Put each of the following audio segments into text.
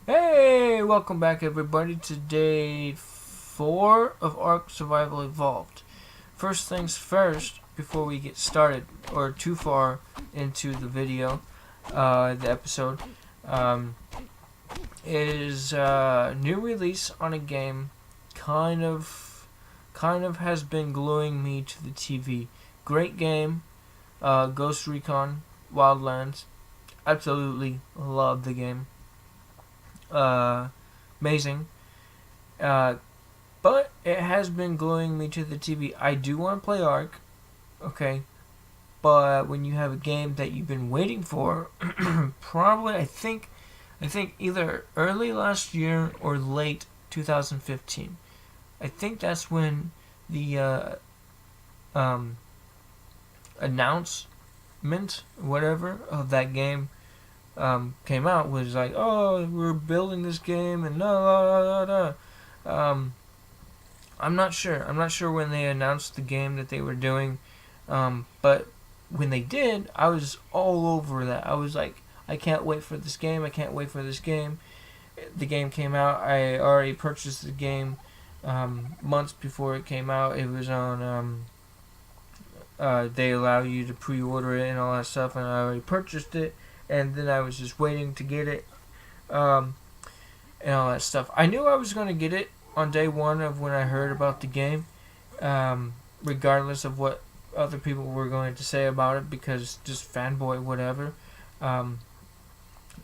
Hey, welcome back everybody to day 4 of Ark Survival Evolved. First things first, before we get started, or too far into the video, the episode, um, is new release on a game kind of has been gluing me to the TV. Great game, Ghost Recon Wildlands. Absolutely love the game. Amazing. Uh, but it has been gluing me to the TV. I do want to play Ark, okay, but when you have a game that you've been waiting for, probably I think either early last year or late 2015. I think that's when the um, announcement, whatever, of that game came out. Was like, oh, we're building this game and I'm not sure. I'm not sure when they announced the game that they were doing, but when they did, I was all over that. I was like, I can't wait for this game. I can't wait for this game. The game came out. I already purchased the game months before it came out. It was on. They allow you to pre-order it and all that stuff, and I already purchased it. And then I was just waiting to get it, and all that stuff. I knew I was going to get it on day one of when I heard about the game, regardless of what other people were going to say about it, because just fanboy, whatever.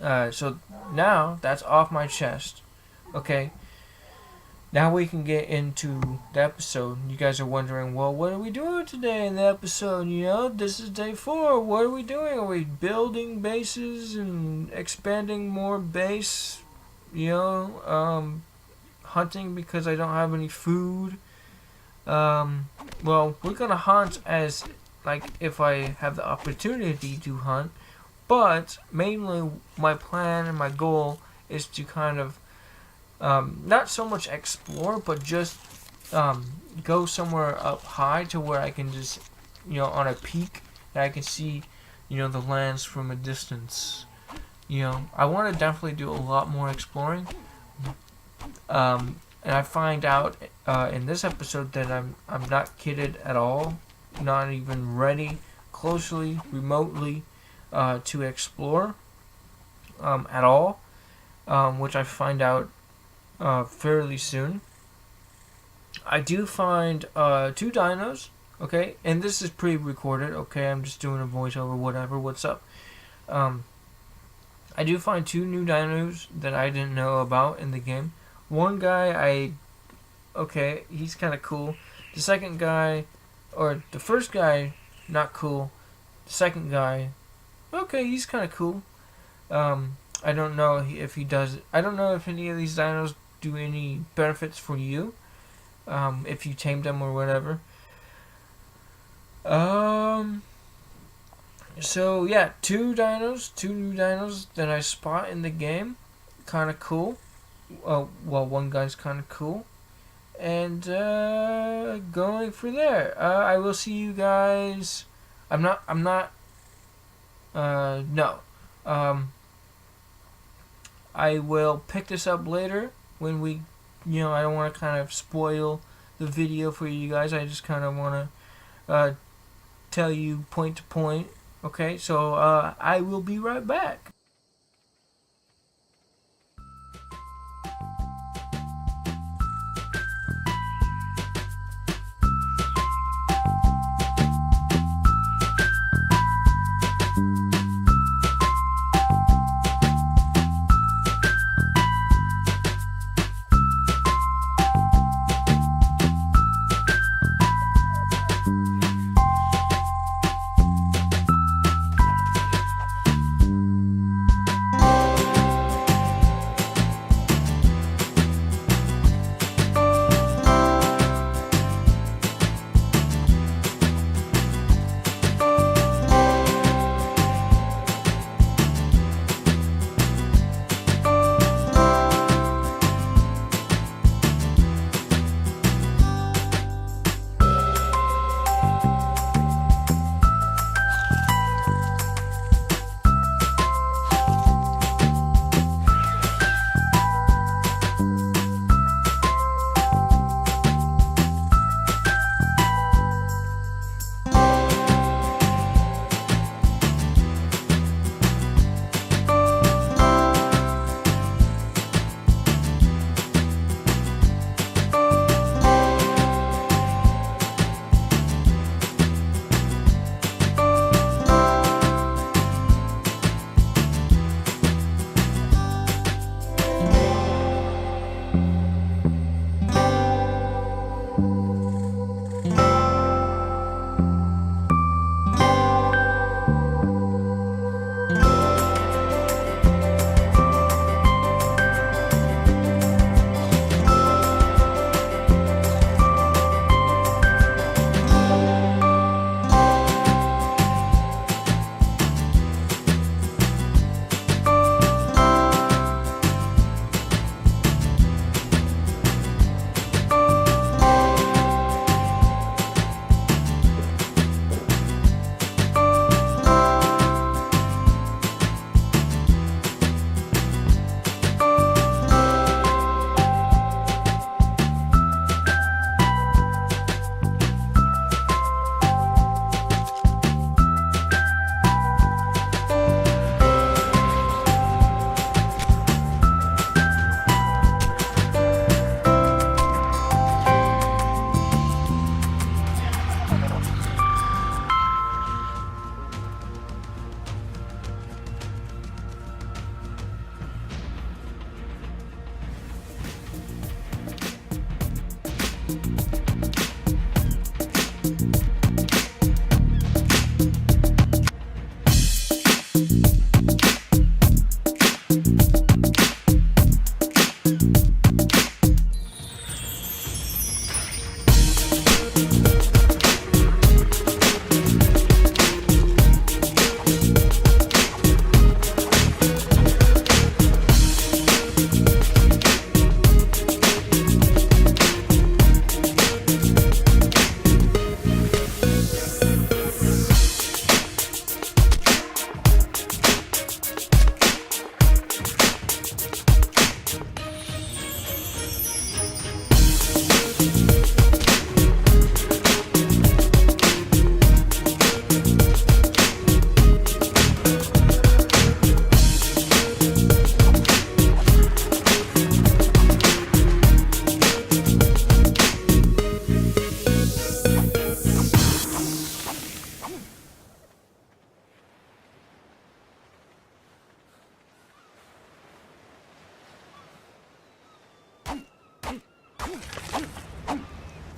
So now that's off my chest. Okay. Now we can get into the episode. You guys are wondering, well, what are we doing today in the episode? You know, this is day 4. What are we doing? Are we building bases and expanding more base? You know, hunting because I don't have any food. Well, we're gonna hunt as, like, if I have the opportunity to hunt. But mainly my plan and my goal is to kind of not so much explore, but just go somewhere up high to where I can just, on a peak, that I can see, the lands from a distance. I want to definitely do a lot more exploring. And I find out in this episode that I'm not kitted at all, not even ready, closely, remotely, to explore at all, which I find out fairly soon. I do find 2 dinos, okay, and this is pre-recorded, okay, I'm just doing a voiceover, whatever, what's up. I do find 2 new dinos that I didn't know about in the game. One guy, okay, he's kind of cool. The second guy, or the first guy, not cool. The second guy, okay, he's kind of cool. I don't know if he does. I don't know if any of these dinos do any benefits for you, if you tame them or whatever. So yeah, 2 new dinos that I spot in the game, kind of cool. Well, one guy's kind of cool, and going for there. I will see you guys. I'm not. No. I will pick this up later when we, I don't want to kind of spoil the video for you guys. I just kind of want to tell you point to point. Okay, so I will be right back.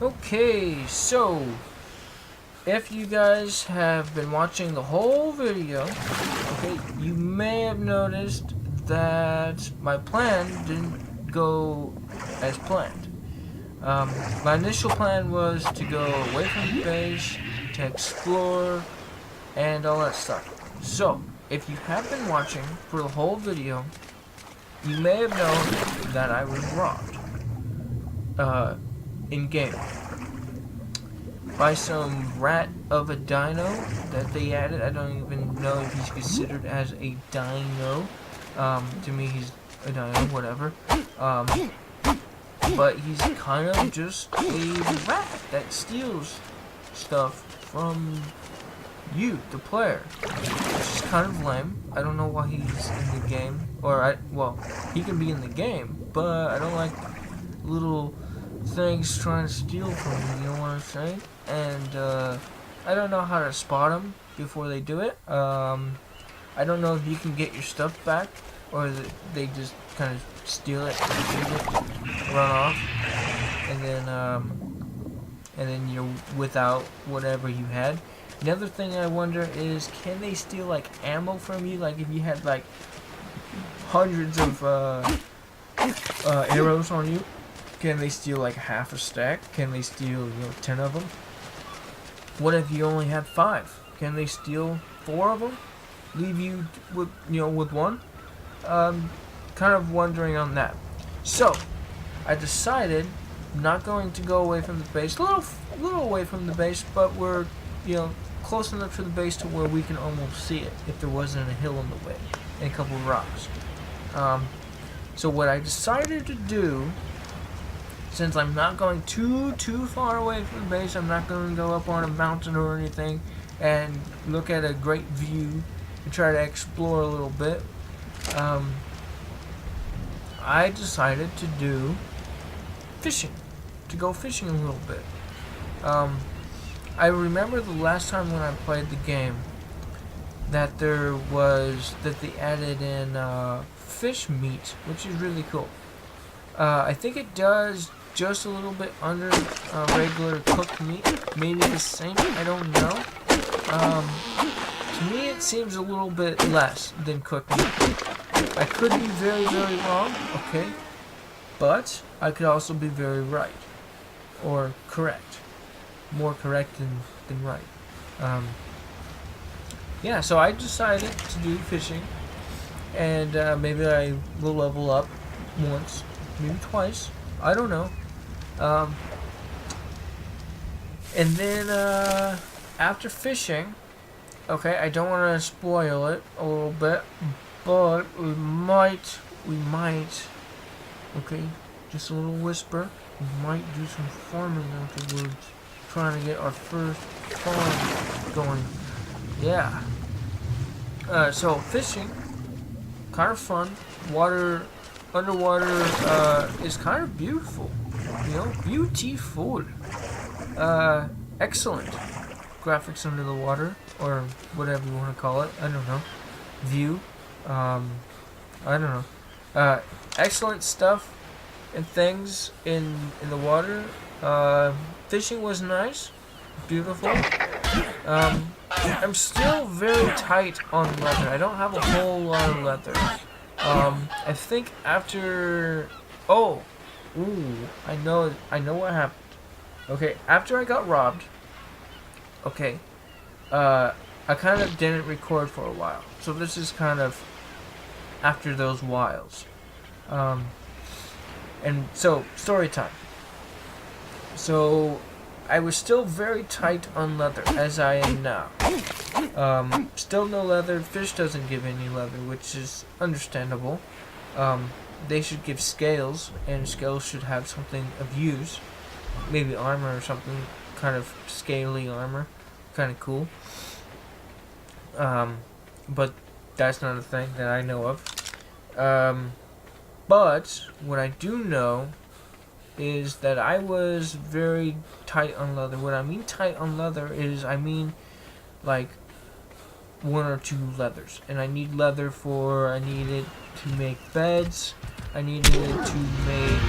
Okay, so if you guys have been watching the whole video, okay, you may have noticed that my plan didn't go as planned. My initial plan was to go away from the base, to explore, and all that stuff. So, if you have been watching for the whole video, you may have known that I was robbed, in game, by some rat of a dino that they added. I don't even know if he's considered as a dino. To me, he's a dino, whatever. But he's kind of just a rat that steals stuff from you, the player, which is kind of lame. I don't know why he's in the game, well, he can be in the game, but I don't like little things trying to steal from me, you know what I'm saying? And I don't know how to spot them before they do it. I don't know if you can get your stuff back, or they just kind of steal it, run off, and then you're without whatever you had. Another thing I wonder is, can they steal like ammo from you? Like if you had like hundreds of arrows on you, can they steal like half a stack? Can they steal 10 of them? What if you only had 5? Can they steal 4 of them? Leave you with with one? Kind of wondering on that. So I decided I'm not going to go away from the base. A little away from the base, but we're close enough to the base to where we can almost see it if there wasn't a hill in the way and a couple of rocks. So what I decided to do, since I'm not going too far away from the base, I'm not going to go up on a mountain or anything and look at a great view and try to explore a little bit. I decided to do fishing, to go fishing a little bit. I remember the last time when I played the game that they added in fish meat, which is really cool. I think it does just a little bit under regular cooked meat, maybe the same, I don't know. To me it seems a little bit less than cooked meat. I could be very wrong, okay, but I could also be very right, or correct. More correct than right. Yeah, so I decided to do fishing, and maybe I will level up once, maybe twice, I don't know. And then after fishing, okay, I don't want to spoil it a little bit, but we might, okay, just a little whisper, we might do some farming afterwards. Trying to get our first farm going. Yeah. So fishing, kind of fun. Underwater is kind of beautiful. Beautiful. Excellent graphics under the water, or whatever you want to call it. I don't know. View. I don't know. Excellent stuff and things in the water. Fishing was nice, beautiful. I'm still very tight on leather. I don't have a whole lot of leather. I think after, I know what happened. Okay, after I got robbed, okay, I kind of didn't record for a while. So this is kind of after those whiles. And so, story time. So, I was still very tight on leather, as I am now. Still no leather. Fish doesn't give any leather, which is understandable. They should give scales, and scales should have something of use. Maybe armor or something, kind of scaly armor. Kind of cool. But that's not a thing that I know of. But what I do know is that I was very tight on leather. What I mean tight on leather is, I mean like 1 or 2 leathers. And I need leather I needed to make beds. I needed to make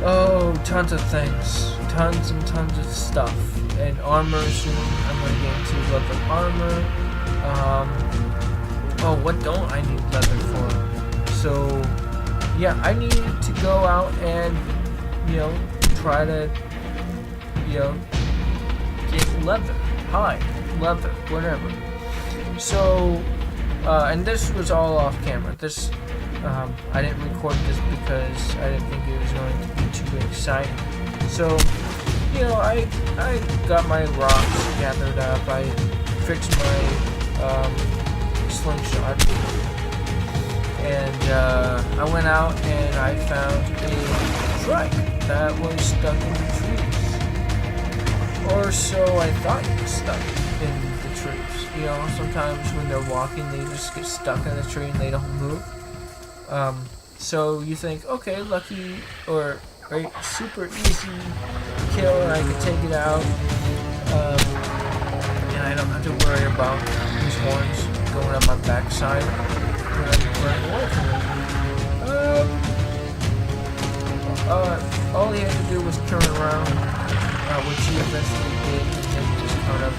Oh, tons of things. Tons and tons of stuff. And armor soon. I'm gonna get into leather armor. Oh, what don't I need leather for? So, yeah, I need to go out and, try to, get leather. Hide. Leather. Whatever. So, and this was all off camera. This, I didn't record this because I didn't think it was going to be too exciting. So, I got my rocks gathered up. I fixed my slingshot, and I went out and I found a trike that was stuck in the trees, or so I thought it was stuck in the trees. Sometimes when they're walking, they just get stuck in the tree and they don't move. So you think, okay, lucky or right, super easy kill, and I can take it out, and I don't have to worry about these horns going up my backside when I'm running away from it. All he had to do was turn around, which he eventually did, and then just kind of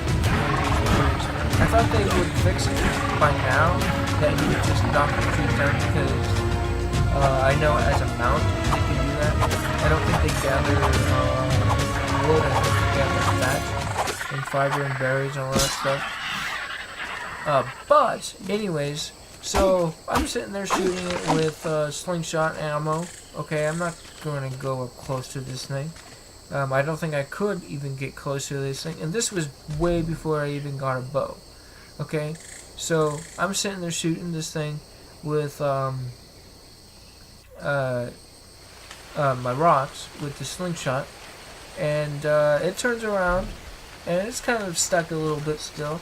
I thought they would fix it by now, that he would just knock the trees down, because I know as a mount they can do that. I don't think they gather wood, I think they gather fat and fiber and berries and all that stuff. But anyways, so I'm sitting there shooting it with slingshot ammo. Okay, I'm not going to go up close to this thing. I don't think I could even get close to this thing, and this was way before I even got a bow. Okay, so I'm sitting there shooting this thing with my rocks with the slingshot, and it turns around, and it's kind of stuck a little bit still,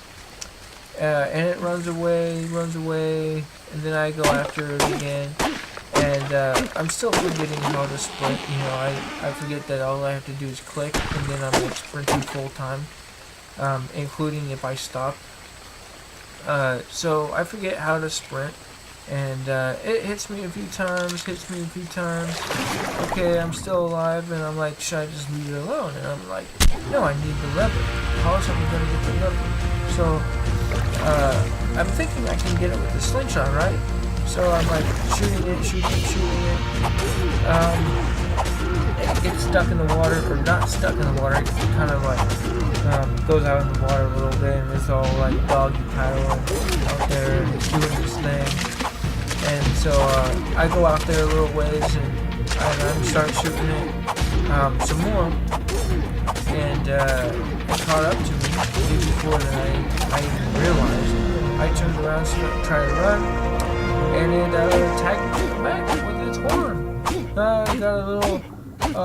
and it runs away, and then I go after it again, and I'm still forgetting how to sprint. I forget that all I have to do is click, and then I'm like sprinting full time, including if I stop. So I forget how to sprint, and it hits me a few times. Okay, I'm still alive, and I'm like, should I just leave it alone? And I'm like, no, I need the leather. How else am I gonna get the leather? So I'm thinking I can get it with the slingshot, right? So I'm like shooting it. It's stuck in the water, or not stuck in the water. It kind of like goes out in the water a little bit, and it's all like doggy paddling out there, and it's doing this thing. And so I go out there a little ways, and I start shooting it some more, and it caught up to me way before than I even realized. I turned around, tried to run, and it attacked me back with its horn. It got a little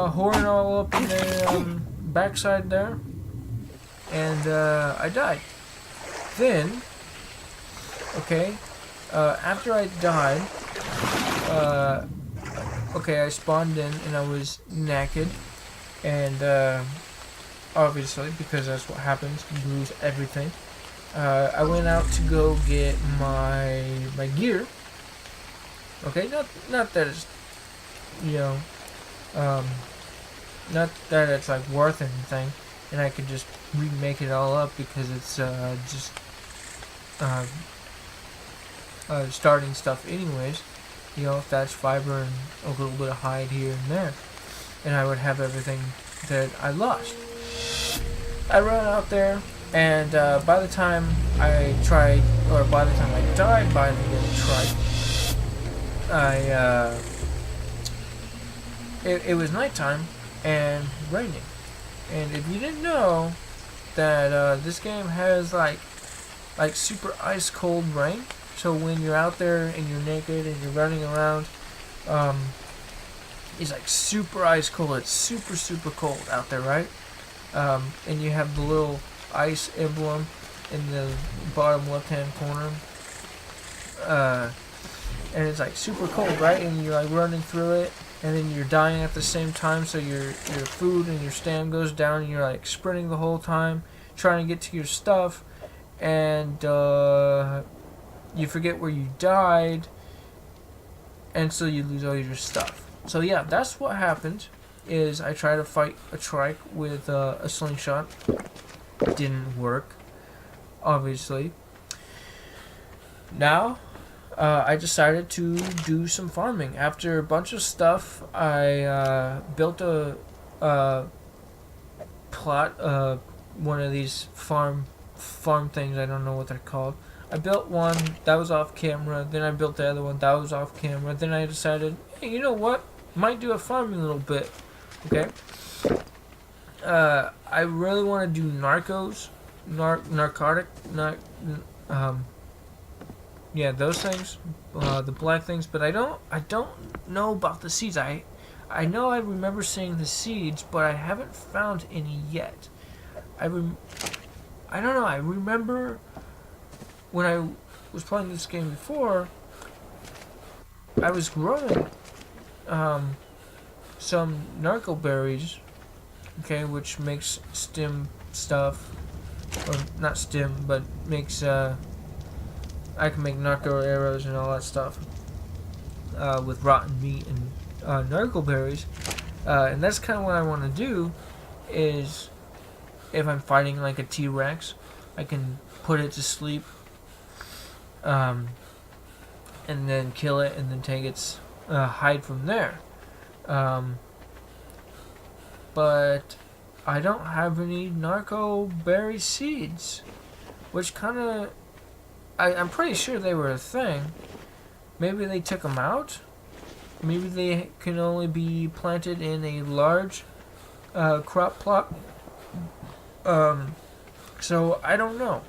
horn all up in the backside there, and I died. Then, okay, after I died, okay, I spawned in and I was naked, and obviously, because that's what happens, you lose everything. I went out to go get my gear. Okay, not that it's, not that it's like worth anything, and I could just remake it all up, because it's just starting stuff anyways. Thatch fiber and a little bit of hide here and there, and I would have everything that I lost. I ran out there, and by the time I died by the trike, it was nighttime and raining. And if you didn't know that this game has like super ice cold rain, so when you're out there and you're naked and you're running around, it's like super ice cold. It's super cold out there, right? And you have the little ice emblem in the bottom left hand corner, and it's like super cold, right? And you're like running through it, and then you're dying at the same time, so your food and your stamina goes down, and you're like sprinting the whole time trying to get to your stuff, and you forget where you died, and so you lose all your stuff. So yeah, that's what happened is I try to fight a trike with a slingshot. Didn't work, obviously. Now, I decided to do some farming. After a bunch of stuff, I built a plot, one of these farm things. I don't know what they're called. I built one that was off camera. Then I built the other one that was off camera. Then I decided, hey, you know what? Might do a farming a little bit. Okay. I really want to do yeah, those things, the black things. But I don't know about the seeds. I know I remember seeing the seeds, but I haven't found any yet. I don't know. I remember when I was playing this game before, I was growing some narco berries, okay, which makes stim stuff, or not stim, but makes I can make narco arrows and all that stuff with rotten meat and narco berries, and that's kind of what I want to do. Is if I'm fighting like a T-Rex, I can put it to sleep, and then kill it, and then take its hide from there. But I don't have any narco berry seeds, which kind of I'm pretty sure they were a thing. Maybe they took them out. Maybe they can only be planted in a large crop plot. So I don't know.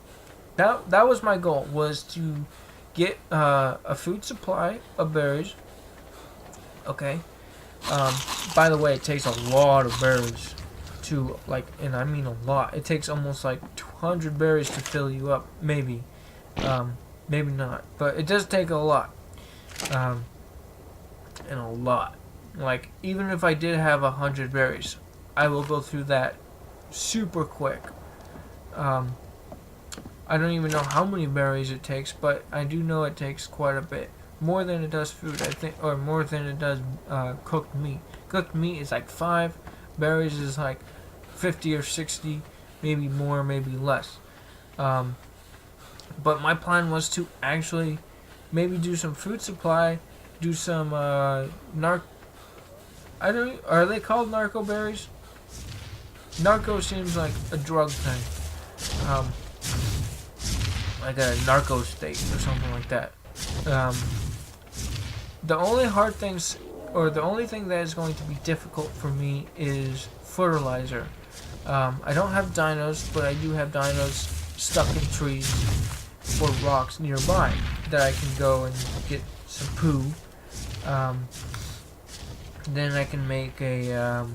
That was my goal, was to get a food supply of berries. Okay. By the way, it takes a lot of berries to, like, and I mean a lot. It takes almost like 200 berries to fill you up, maybe. Maybe not, but it does take a lot. And a lot. Like, even if I did have 100 berries, I will go through that super quick. I don't even know how many berries it takes, but I do know it takes quite a bit. More than it does food, I think, or more than it does cooked meat. Cooked meat is like 5, berries is like 50 or 60, maybe more, maybe less. But my plan was to actually maybe do some food supply, do some are they called narco berries? Narco seems like a drug thing. Like a narco state or something like that. The only hard things, or the only thing that is going to be difficult for me is fertilizer. I don't have dinos, but I do have dinos stuck in trees or rocks nearby that I can go and get some poo. Then I can make a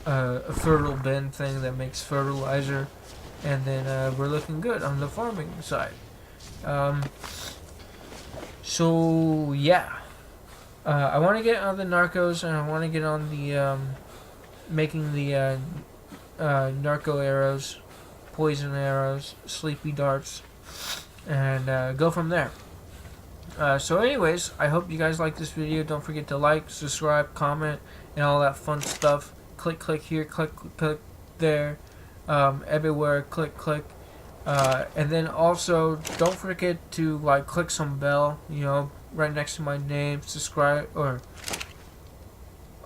fertile bin thing that makes fertilizer, and then we're looking good on the farming side. So yeah, I want to get on the narcos, and I want to get on the making the narco arrows, poison arrows, sleepy darts, and go from there. So anyways, I hope you guys like this video. Don't forget to like, subscribe, comment, and all that fun stuff. Click here, click there, everywhere, click. And then also, don't forget to click some bell, right next to my name, subscribe, or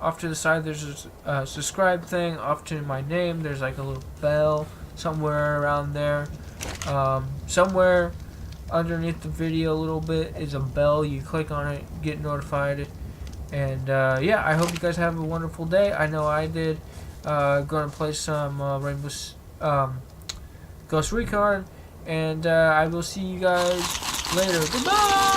off to the side there's a subscribe thing. Off to my name there's like a little bell somewhere around there. Somewhere underneath the video a little bit is a bell. You click on it, get notified. And yeah, I hope you guys have a wonderful day. I know I did. Going to play some Rainbow Ghost Recon, and I will see you guys later. Goodbye!